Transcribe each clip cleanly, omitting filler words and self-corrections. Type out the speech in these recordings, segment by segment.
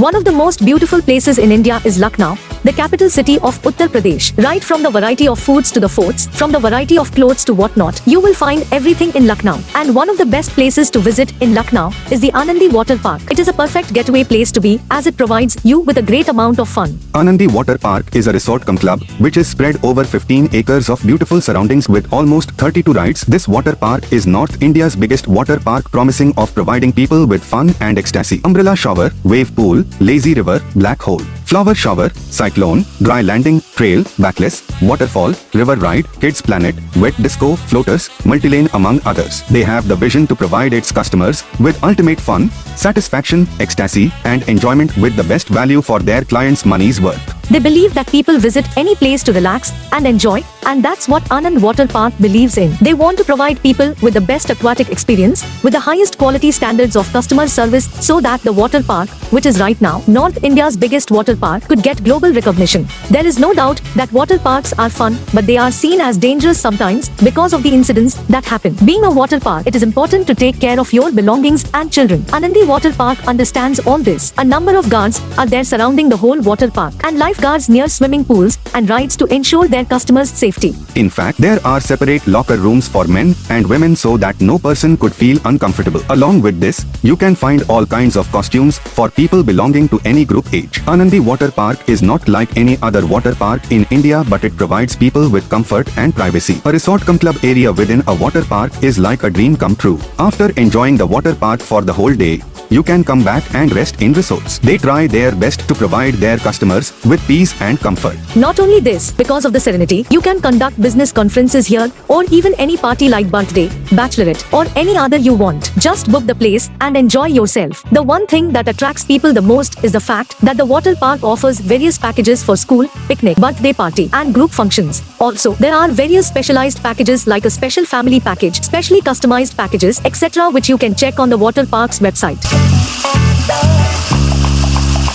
One of the most beautiful places in India is Lucknow, the capital city of Uttar Pradesh. Right from the variety of foods to the forts, from the variety of clothes to whatnot, you will find everything in Lucknow. And one of the best places to visit in Lucknow is the Anandi Water Park. It is a perfect getaway place to be, as it provides you with a great amount of fun. Anandi Water Park is a resort cum club which is spread over 15 acres of beautiful surroundings with almost 32 rides. This water park is North India's biggest water park, promising of providing people with fun and ecstasy. Umbrella shower, wave pool, lazy river, black hole, flower shower, cyclone, dry landing, trail, backless, waterfall, river ride, kids planet, wet disco, floaters, multilane among others. They have the vision to provide its customers with ultimate fun, satisfaction, ecstasy and enjoyment with the best value for their clients' money's worth. They believe that people visit any place to relax and enjoy, and that's what Anand Water Park believes in. They want to provide people with the best aquatic experience, with the highest quality standards of customer service, so that the water park, which is right now North India's biggest water park, could get global recognition. There is no doubt that water parks are fun, but they are seen as dangerous sometimes because of the incidents that happen. Being a water park, it is important to take care of your belongings and children. Anandi Water Park understands all this. A number of guards are there surrounding the whole water park, and lifeguards near swimming pools and rides to ensure their customers' safety. In fact, there are separate locker rooms for men and women so that no person could feel uncomfortable. Along with this, you can find all kinds of costumes for people belonging to any group age. Anandi Water Park is not like any other water park in India, but it provides people with comfort and privacy. A resort cum club area within a water park is like a dream come true. After enjoying the water park for the whole day, you can come back and rest in resorts. They try their best to provide their customers with peace and comfort. Not only this, because of the serenity, you can conduct business conferences here, or even any party like birthday, bachelorette, or any other you want. Just book the place and enjoy yourself. The one thing that attracts people the most is the fact that the water park offers various packages for school, picnic, birthday party, and group functions. Also, there are various specialized packages like a special family package, specially customized packages, etc., which you can check on the water park's website.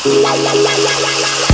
La la la la la la.